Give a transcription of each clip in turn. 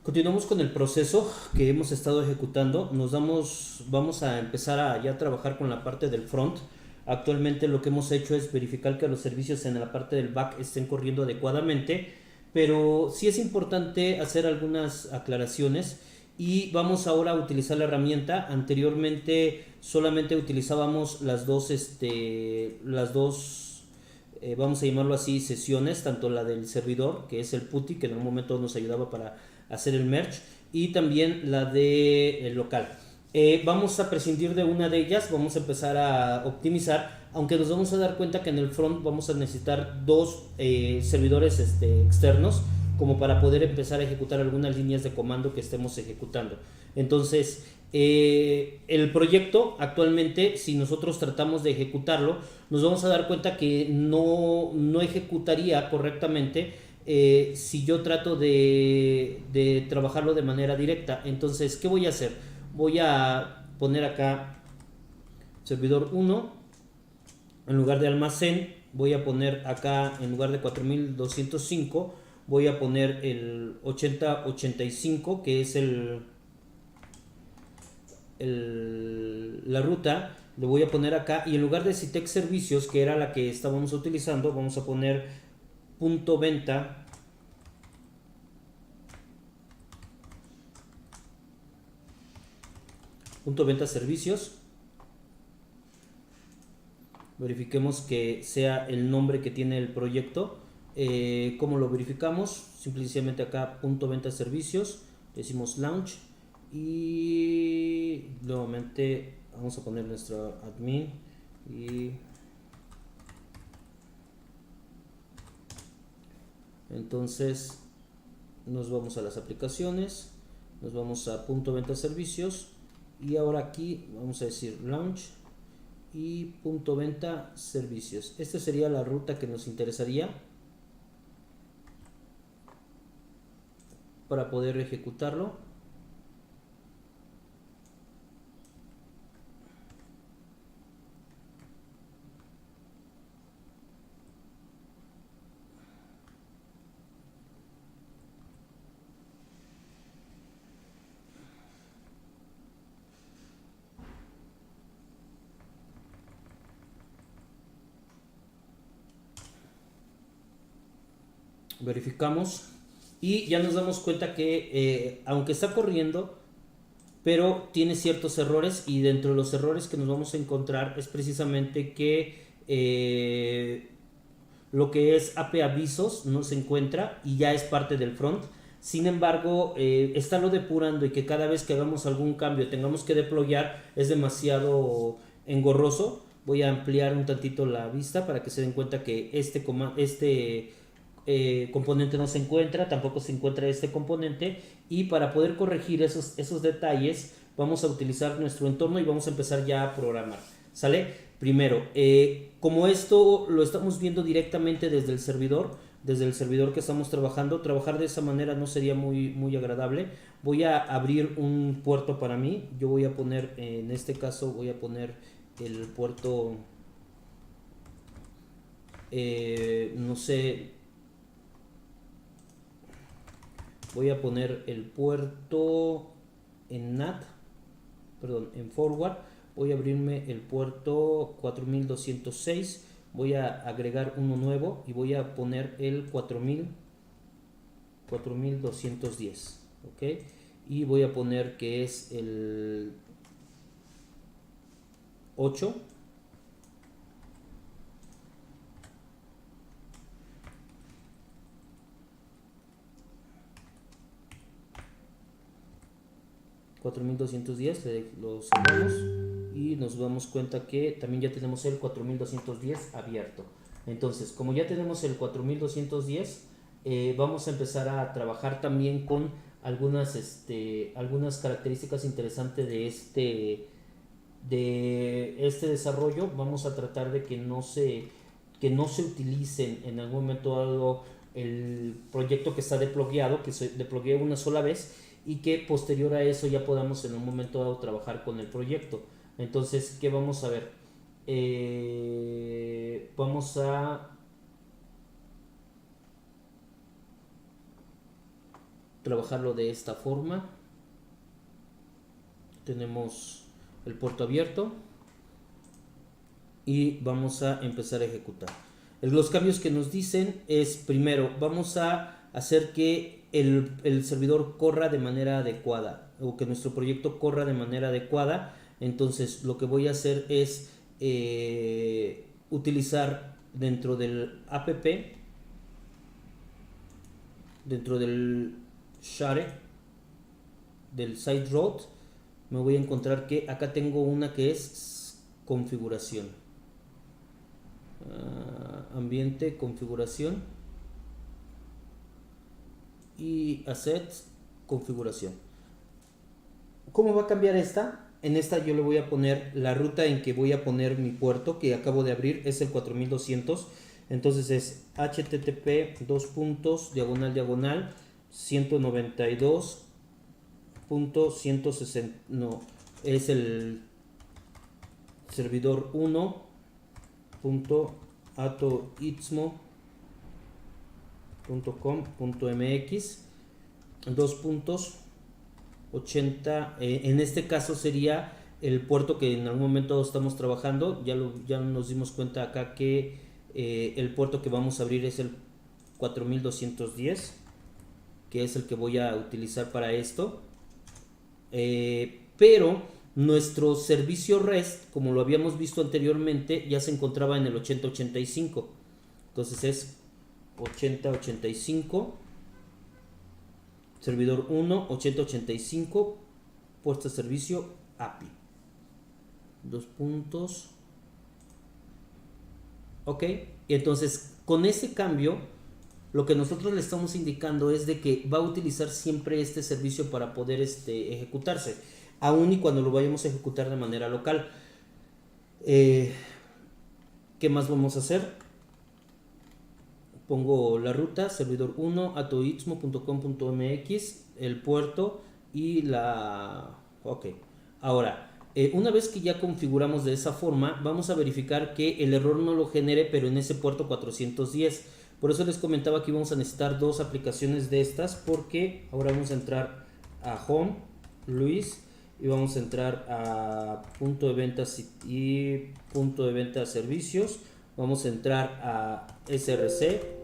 Continuamos con el proceso que hemos estado ejecutando. Vamos a empezar a ya trabajar con la parte del front. Actualmente lo que hemos hecho es verificar que los servicios en la parte del back estén corriendo adecuadamente, pero sí es importante hacer algunas aclaraciones y vamos ahora a utilizar la herramienta. Anteriormente solamente utilizábamos vamos a llamarlo así, sesiones, tanto la del servidor, que es el PuTTY, que en un momento nos ayudaba para hacer el merge, y también la de el local. Vamos a prescindir de una de ellas, vamos a empezar a optimizar, aunque nos vamos a dar cuenta que en el front vamos a necesitar dos servidores externos como para poder empezar a ejecutar algunas líneas de comando que estemos ejecutando. Entonces, el proyecto actualmente, si nosotros tratamos de ejecutarlo, nos vamos a dar cuenta que no ejecutaría correctamente si yo trato de trabajarlo de manera directa. Entonces, ¿qué voy a hacer? Voy a poner acá servidor 1 en lugar de almacén. Voy a poner acá, en lugar de 4205, voy a poner el 8085, que es la ruta. Le voy a poner acá, y en lugar de Citex Servicios, que era la que estábamos utilizando, vamos a poner punto venta servicios. Verifiquemos que sea el nombre que tiene el proyecto. ¿Cómo lo verificamos? Simplemente acá punto venta servicios, decimos launch, y nuevamente vamos a poner nuestro admin, y entonces nos vamos a las aplicaciones, nos vamos a punto venta servicios, y ahora aquí vamos a decir launch y punto venta servicios. Esta sería la ruta que nos interesaría para poder ejecutarlo. Verificamos y ya nos damos cuenta que aunque está corriendo, pero tiene ciertos errores, y dentro de los errores que nos vamos a encontrar es precisamente que lo que es AP avisos no se encuentra y ya es parte del front. Sin embargo, estarlo depurando y que cada vez que hagamos algún cambio tengamos que deployar es demasiado engorroso. Voy a ampliar un tantito la vista para que se den cuenta que este componente no se encuentra, tampoco se encuentra este componente, y para poder corregir esos detalles vamos a utilizar nuestro entorno y vamos a empezar ya a programar. ¿Sale? Primero, como esto lo estamos viendo directamente desde el servidor que estamos trabajando, trabajar de esa manera no sería muy agradable. Voy a abrir un puerto para mí. Yo voy a poner, en este caso, voy a poner el puerto, no sé, voy a poner el puerto en NAT, perdón, en forward. Voy a abrirme el puerto 4206, voy a agregar uno nuevo y voy a poner el 4210, ok, y voy a poner que es el 8. 4210, lo cerramos y nos damos cuenta que también ya tenemos el 4210 abierto. Entonces, como ya tenemos el 4210, vamos a empezar a trabajar también con algunas características interesantes de este desarrollo. Vamos a tratar de que no se utilicen en algún momento dado el proyecto que está deployado, que se deploye una sola vez, y que posterior a eso ya podamos en un momento dado trabajar con el proyecto. Entonces, ¿qué vamos a ver? Vamos a trabajarlo de esta forma. Tenemos el puerto abierto y vamos a empezar a ejecutar. Los cambios que nos dicen es, primero, vamos a hacer que el servidor corra de manera adecuada, o que nuestro proyecto corra de manera adecuada. Entonces lo que voy a hacer es utilizar dentro del app, dentro del share, del site road, me voy a encontrar que acá tengo una que es configuración, ambiente, configuración y assets, configuración. ¿Cómo va a cambiar esta? En esta yo le voy a poner la ruta en que voy a poner mi puerto que acabo de abrir, es el 4200. Entonces es http diagonal 192.160, no, es el servidor 1.atoistmo.com.mx 2.80, en este caso sería el puerto que en algún momento estamos trabajando. Ya nos dimos cuenta acá que el puerto que vamos a abrir es el 4210, que es el que voy a utilizar para esto. Pero nuestro servicio REST, como lo habíamos visto anteriormente, ya se encontraba en el 8085. Entonces es 8085, servidor 1, 8085, puerta de servicio API. Dos puntos. Ok, y entonces con ese cambio lo que nosotros le estamos indicando es de que va a utilizar siempre este servicio para poder ejecutarse, aun y cuando lo vayamos a ejecutar de manera local. ¿Qué más vamos a hacer? Pongo la ruta, servidor 1, atoistmo.com.mx, el puerto y la... Ok, ahora, una vez que ya configuramos de esa forma, vamos a verificar que el error no lo genere, pero en ese puerto 410. Por eso les comentaba que íbamos a necesitar dos aplicaciones de estas, porque ahora vamos a entrar a Home, Luis, y vamos a entrar a punto de ventas y punto de venta servicios. Vamos a entrar a SRC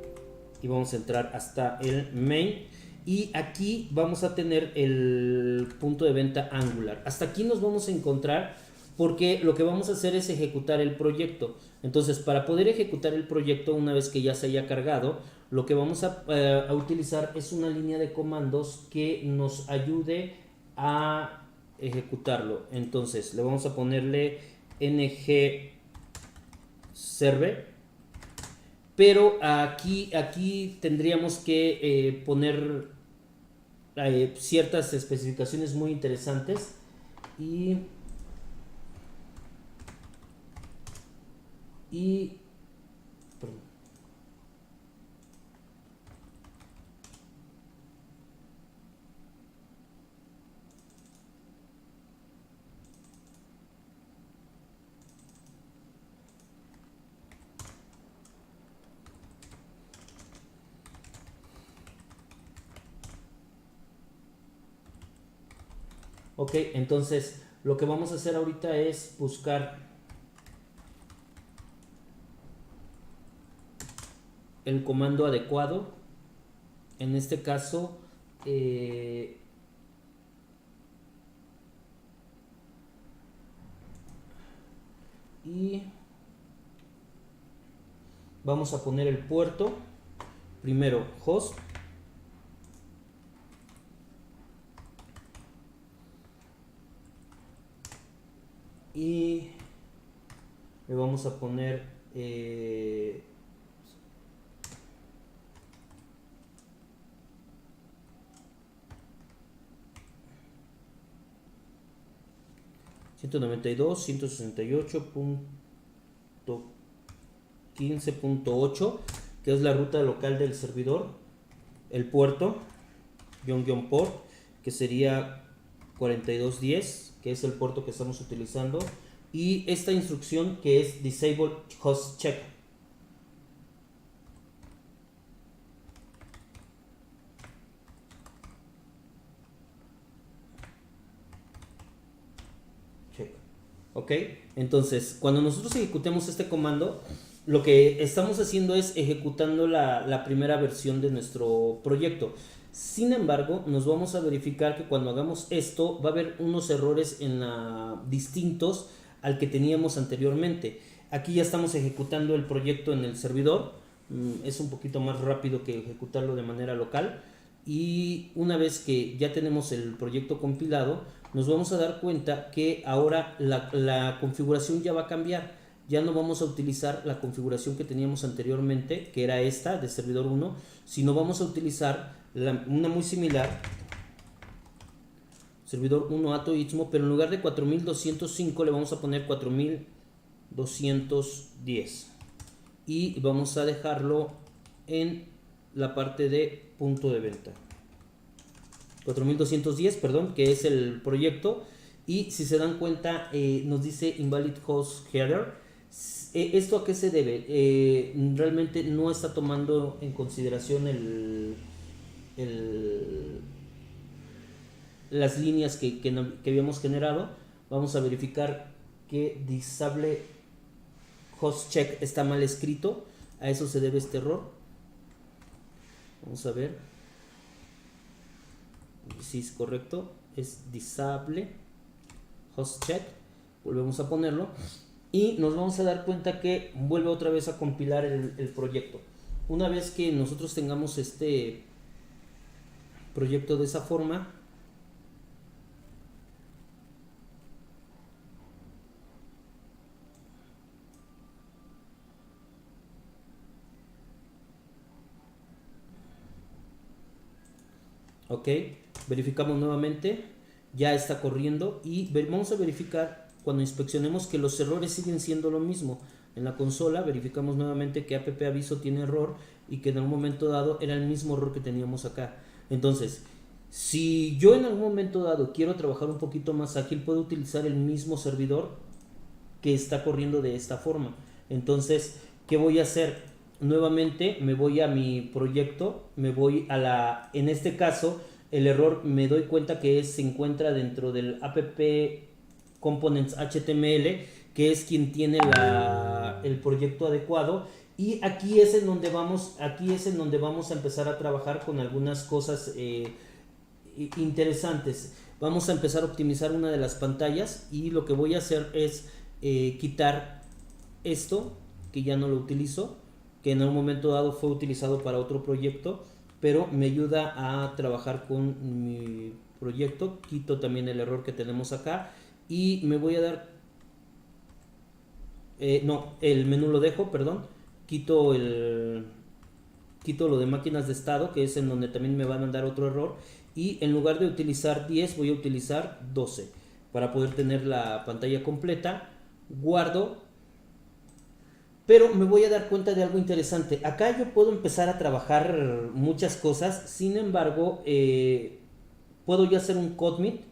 y vamos a entrar hasta el main, y aquí vamos a tener el punto de venta Angular. Hasta aquí nos vamos a encontrar porque lo que vamos a hacer es ejecutar el proyecto. Entonces, para poder ejecutar el proyecto una vez que ya se haya cargado, lo que vamos a utilizar es una línea de comandos que nos ayude a ejecutarlo. Entonces le vamos a ponerle ng server, pero aquí tendríamos que poner ciertas especificaciones muy interesantes y perdón. Ok, entonces lo que vamos a hacer ahorita es buscar el comando adecuado. En este caso, y vamos a poner el puerto. Primero host, y le vamos a poner 192.168.15.8, que es la ruta local del servidor. El puerto port, que sería 4210, que es el puerto que estamos utilizando, y esta instrucción que es disable host check. ¿Ok? Entonces, cuando nosotros ejecutemos este comando, lo que estamos haciendo es ejecutando la primera versión de nuestro proyecto. Sin embargo, nos vamos a verificar que cuando hagamos esto va a haber unos errores distintos al que teníamos anteriormente. Aquí ya estamos ejecutando el proyecto en el servidor. Es un poquito más rápido que ejecutarlo de manera local. Y una vez que ya tenemos el proyecto compilado, nos vamos a dar cuenta que ahora la configuración ya va a cambiar. Ya no vamos a utilizar la configuración que teníamos anteriormente, que era esta de servidor 1, sino vamos a utilizar una muy similar, servidor 1 Ato Istmo, pero en lugar de 4205 le vamos a poner 4210 y vamos a dejarlo en la parte de punto de venta. 4210, perdón, que es el proyecto. Y si se dan cuenta, nos dice invalid host header. ¿Esto a qué se debe? Realmente no está tomando en consideración las líneas que habíamos generado. Vamos a verificar que disable host check está mal escrito. A eso se debe este error. Vamos a ver si es correcto. Es disable host check. Volvemos a ponerlo y nos vamos a dar cuenta que vuelve otra vez a compilar el proyecto. Una vez que nosotros tengamos este proyecto de esa forma, ok, verificamos nuevamente, ya está corriendo y vamos a verificar cuando inspeccionemos que los errores siguen siendo lo mismo. En la consola verificamos nuevamente que app aviso tiene error y que en algún momento dado era el mismo error que teníamos acá. Entonces, si yo en algún momento dado quiero trabajar un poquito más ágil, puedo utilizar el mismo servidor que está corriendo de esta forma. Entonces, ¿qué voy a hacer? Nuevamente me voy a mi proyecto, me voy a en este caso, el error me doy cuenta que se encuentra dentro del app components HTML, que es quien tiene el proyecto adecuado. Y aquí es en donde vamos a empezar a trabajar con algunas cosas interesantes. Vamos a empezar a optimizar una de las pantallas y lo que voy a hacer es quitar esto que ya no lo utilizo, que en un momento dado fue utilizado para otro proyecto, pero me ayuda a trabajar con mi proyecto. Quito también el error que tenemos acá y me voy a dar no, el menú lo dejo, perdón, quito lo de máquinas de estado, que es en donde también me van a dar otro error, y en lugar de utilizar 10 voy a utilizar 12 para poder tener la pantalla completa. Guardo, pero me voy a dar cuenta de algo interesante. Acá yo puedo empezar a trabajar muchas cosas, sin embargo, puedo yo hacer un commit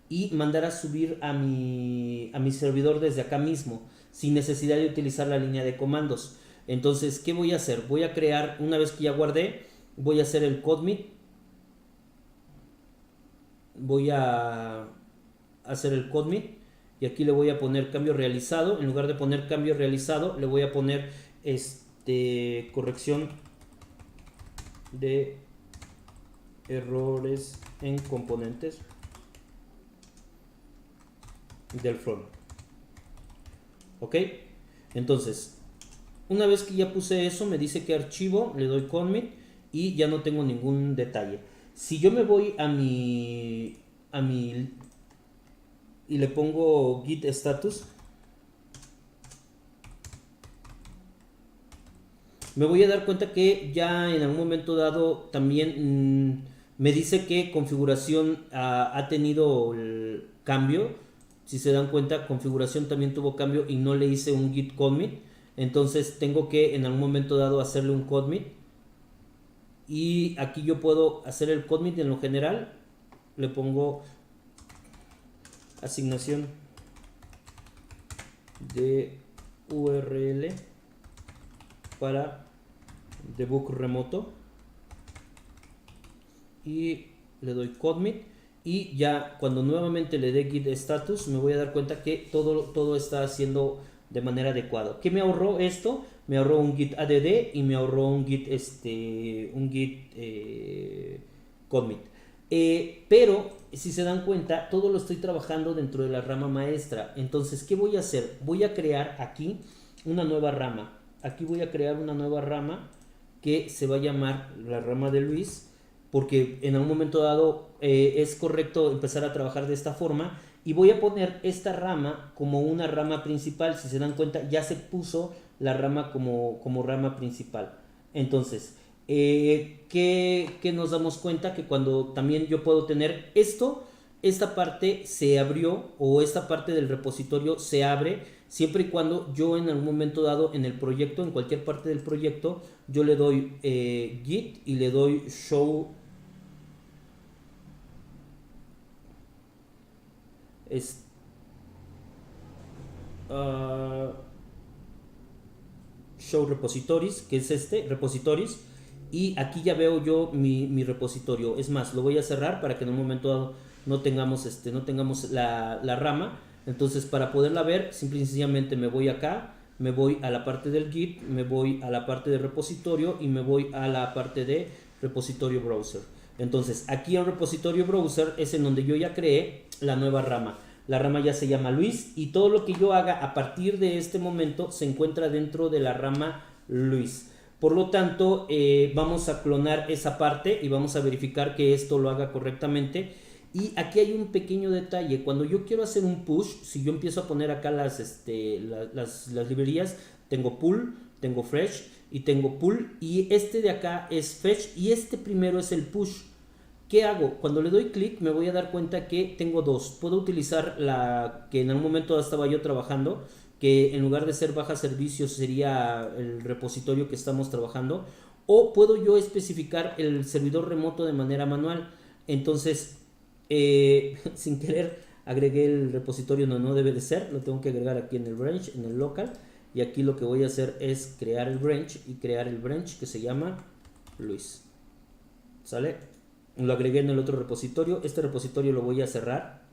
y mandar a subir a mi servidor desde acá mismo, sin necesidad de utilizar la línea de comandos. Entonces, ¿qué voy a hacer? Voy a crear, una vez que ya guardé, voy a hacer el commit. Voy a hacer el commit y aquí le voy a poner cambio realizado. En lugar de poner cambio realizado, le voy a poner corrección de errores en componentes del front. Ok, entonces una vez que ya puse eso, me dice que archivo, le doy commit y ya no tengo ningún detalle. Si yo me voy a mi y le pongo git status, me voy a dar cuenta que ya en algún momento dado también me dice que configuración ha tenido el cambio. Si se dan cuenta, configuración también tuvo cambio y no le hice un git commit. Entonces tengo que en algún momento dado hacerle un commit. Y aquí yo puedo hacer el commit en lo general. Le pongo asignación de URL para debug remoto y le doy commit y ya cuando nuevamente le dé git status me voy a dar cuenta que todo está haciendo de manera adecuada. ¿Qué me ahorró esto? Me ahorró un git add y me ahorró un git commit. Pero si se dan cuenta, todo lo estoy trabajando dentro de la rama maestra. Entonces, ¿qué voy a hacer? Voy a crear aquí una nueva rama. Aquí voy a crear una nueva rama que se va a llamar la rama de Luis, porque en algún momento dado es correcto empezar a trabajar de esta forma, y voy a poner esta rama como una rama principal. Si se dan cuenta, ya se puso la rama como rama principal. Entonces, ¿qué nos damos cuenta? Que cuando también yo puedo tener esto, esta parte se abrió, o esta parte del repositorio se abre siempre y cuando yo en algún momento dado en el proyecto, en cualquier parte del proyecto, yo le doy git y le doy show es, uh, show repositories, que es este repositories, y aquí ya veo yo mi repositorio. Es más, lo voy a cerrar para que en un momento dado no tengamos la rama. Entonces, para poderla ver, simple y sencillamente me voy acá, me voy a la parte del git, me voy a la parte de repositorio y me voy a la parte de repositorio browser. Entonces, aquí en repositorio browser es en donde yo ya creé la nueva rama. La rama ya se llama Luis, y todo lo que yo haga a partir de este momento se encuentra dentro de la rama Luis. Por lo tanto, vamos a clonar esa parte y vamos a verificar que esto lo haga correctamente. Y aquí hay un pequeño detalle. Cuando yo quiero hacer un push, si yo empiezo a poner acá las librerías, tengo pull, tengo fresh y tengo pull. Y este de acá es fetch y este primero es el push. ¿Qué hago? Cuando le doy clic me voy a dar cuenta que tengo dos. Puedo utilizar la que en algún momento estaba yo trabajando, que en lugar de ser baja servicios sería el repositorio que estamos trabajando, o puedo yo especificar el servidor remoto de manera manual. Entonces, sin querer agregué el repositorio, no debe de ser, lo tengo que agregar aquí en el branch, en el local, y aquí lo que voy a hacer es crear el branch y crear el branch que se llama Luis. ¿Sale? Lo agregué en el otro repositorio. Este repositorio lo voy a cerrar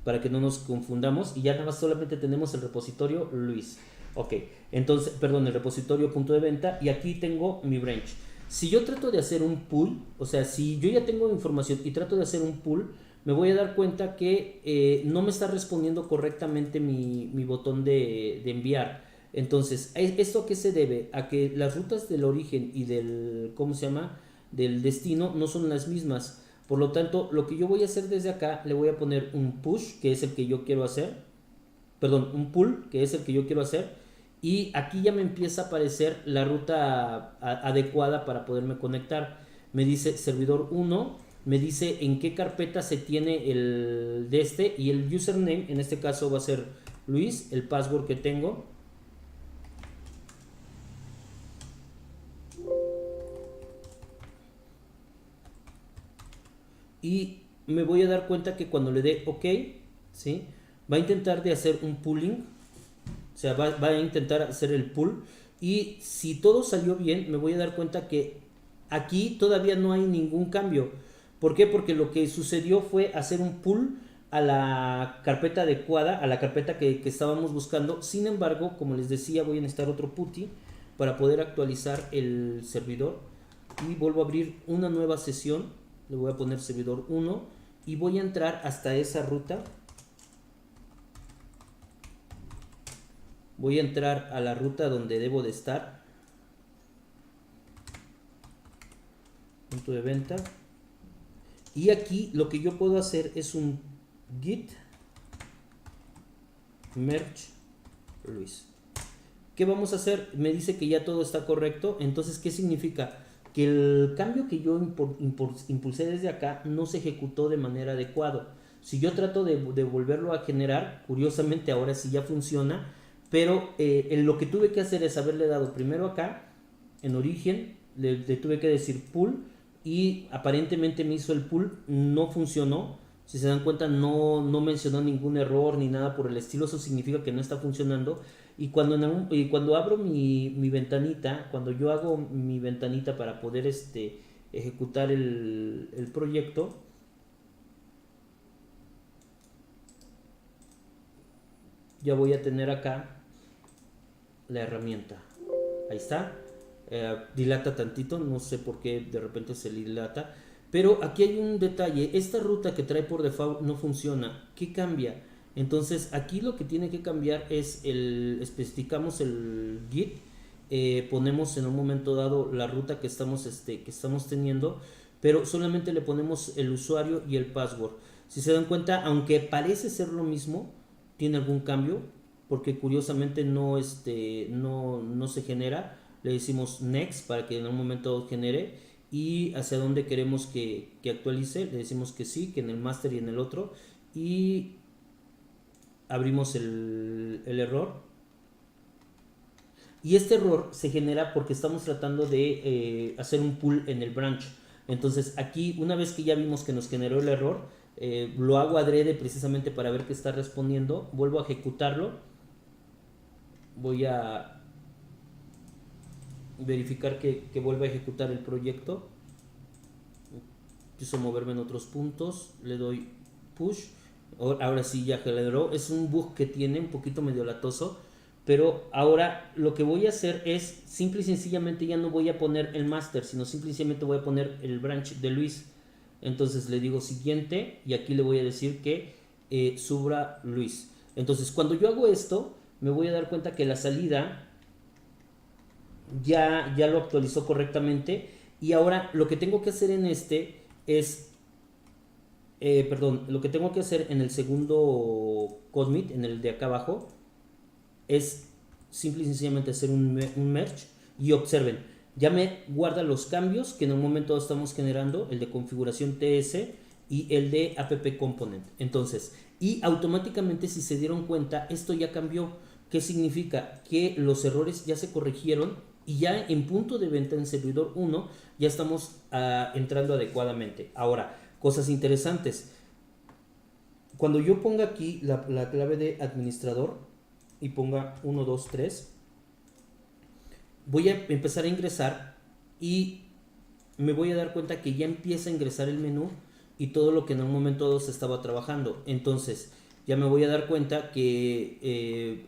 para que no nos confundamos, y ya nada más solamente tenemos el repositorio Luis. Ok, entonces, perdón, el repositorio punto de venta, y aquí tengo mi branch. Si yo trato de hacer un pull, o sea, si yo ya tengo información y trato de hacer un pull, me voy a dar cuenta que no me está respondiendo correctamente mi botón de enviar. Entonces, ¿esto a qué se debe? A que las rutas del origen y del, ¿cómo se llama? Del destino no son las mismas. Por lo tanto, lo que yo voy a hacer desde acá, le voy a poner un push, que es el que yo quiero hacer. Perdón, un pull, que es el que yo quiero hacer. Y aquí ya me empieza a aparecer la ruta adecuada para poderme conectar. Me dice servidor 1, me dice en qué carpeta se tiene el de este, y el username, en este caso va a ser Luis, el password que tengo. Y me voy a dar cuenta que cuando le dé OK, ¿sí? Va a intentar de hacer un pooling, o sea, va a intentar hacer el pull, y si todo salió bien, me voy a dar cuenta que aquí todavía no hay ningún cambio. ¿Por qué? Porque lo que sucedió fue hacer un pull a la carpeta adecuada, a la carpeta que estábamos buscando. Sin embargo, como les decía, voy a necesitar otro putty para poder actualizar el servidor, y vuelvo a abrir una nueva sesión. Le voy a poner servidor 1 y voy a entrar hasta esa ruta. Voy a entrar a la ruta donde debo de estar. Punto de venta. Y aquí lo que yo puedo hacer es un git merge Luis. ¿Qué vamos a hacer? Me dice que ya todo está correcto. Entonces, ¿qué significa? Que el cambio que yo impulsé desde acá no se ejecutó de manera adecuada. Si yo trato de volverlo a generar, curiosamente ahora sí ya funciona, pero lo que tuve que hacer es haberle dado primero acá, en origen, le tuve que decir pull, y aparentemente me hizo el pull, no funcionó. Si se dan cuenta, no mencionó ningún error ni nada por el estilo. Eso significa que no está funcionando. Y cuando abro mi ventanita, cuando yo hago mi ventanita para poder ejecutar el proyecto, ya voy a tener acá la herramienta. Ahí está. Dilata tantito, no sé por qué de repente se dilata. Pero aquí hay un detalle, esta ruta que trae por default no funciona. ¿Qué cambia? Entonces aquí lo que tiene que cambiar es especificamos el git, ponemos en un momento dado la ruta que estamos teniendo, pero solamente le ponemos el usuario y el password. Si se dan cuenta, aunque parece ser lo mismo, tiene algún cambio, porque curiosamente no se genera. Le decimos next para que en un momento genere, y hacia dónde queremos que actualice, le decimos que sí, que en el master y en el otro, y abrimos el error. Y este error se genera porque estamos tratando de hacer un pull en el branch. Entonces aquí, una vez que ya vimos que nos generó el error, lo hago adrede precisamente para ver qué está respondiendo, vuelvo a ejecutarlo, voy a verificar que vuelva a ejecutar el proyecto, empiezo a moverme en otros puntos, le doy push, ahora sí ya generó. Es un bug que tiene un poquito medio latoso, pero ahora lo que voy a hacer es simple y sencillamente ya no voy a poner el master, sino simple y sencillamente voy a poner el branch de Luis. Entonces le digo siguiente y aquí le voy a decir que suba Luis. Entonces cuando yo hago esto me voy a dar cuenta que la salida ya lo actualizó correctamente, y ahora lo que tengo que hacer en lo que tengo que hacer en el segundo commit, en el de acá abajo, es simple y sencillamente hacer un merge, y observen, ya me guarda los cambios que en un momento estamos generando, el de configuración TS y el de app component. Entonces, y automáticamente, si se dieron cuenta, esto ya cambió. ¿Qué significa? Que los errores ya se corrigieron y ya en punto de venta en servidor 1 ya estamos entrando adecuadamente. Ahora, cosas interesantes. Cuando yo ponga aquí la clave de administrador y ponga 1, 2, 3, voy a empezar a ingresar y me voy a dar cuenta que ya empieza a ingresar el menú y todo lo que en un momento dado se estaba trabajando. Entonces ya me voy a dar cuenta que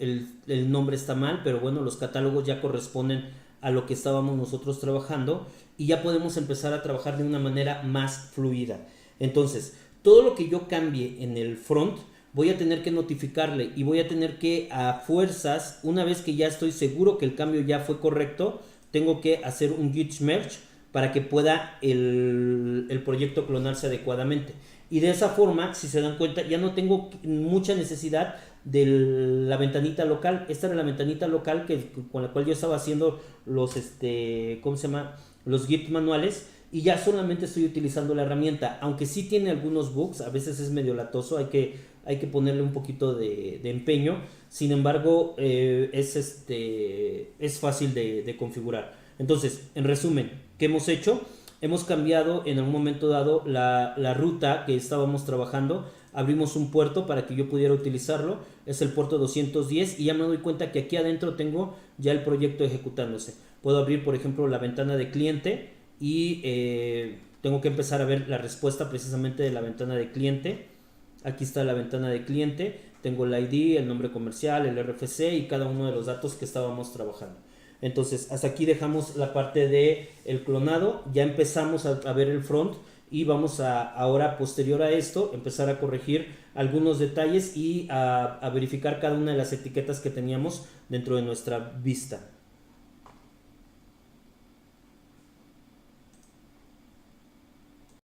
el nombre está mal, pero bueno, los catálogos ya corresponden a lo que estábamos nosotros trabajando y ya podemos empezar a trabajar de una manera más fluida. Entonces, todo lo que yo cambie en el front voy a tener que notificarle y voy a tener que, a fuerzas, una vez que ya estoy seguro que el cambio ya fue correcto, tengo que hacer un git merge para que pueda el proyecto clonarse adecuadamente. Y de esa forma, si se dan cuenta, ya no tengo mucha necesidad de la ventanita local. Esta era la ventanita local con la cual yo estaba haciendo los los git manuales, y ya solamente estoy utilizando la herramienta, aunque sí tiene algunos bugs, a veces es medio latoso, hay que ponerle un poquito de empeño. Sin embargo, es fácil de configurar. Entonces, en resumen, ¿qué hemos hecho? Hemos cambiado en algún momento dado la ruta que estábamos trabajando. Abrimos un puerto para que yo pudiera utilizarlo, es el puerto 210, y ya me doy cuenta que aquí adentro tengo ya el proyecto ejecutándose. Puedo abrir, por ejemplo, la ventana de cliente y tengo que empezar a ver la respuesta precisamente de la ventana de cliente. Aquí está la ventana de cliente, tengo el ID, el nombre comercial, el RFC y cada uno de los datos que estábamos trabajando. Entonces, hasta aquí dejamos la parte de el clonado. Ya empezamos a ver el front y vamos ahora, posterior a esto, empezar a corregir algunos detalles y a verificar cada una de las etiquetas que teníamos dentro de nuestra vista.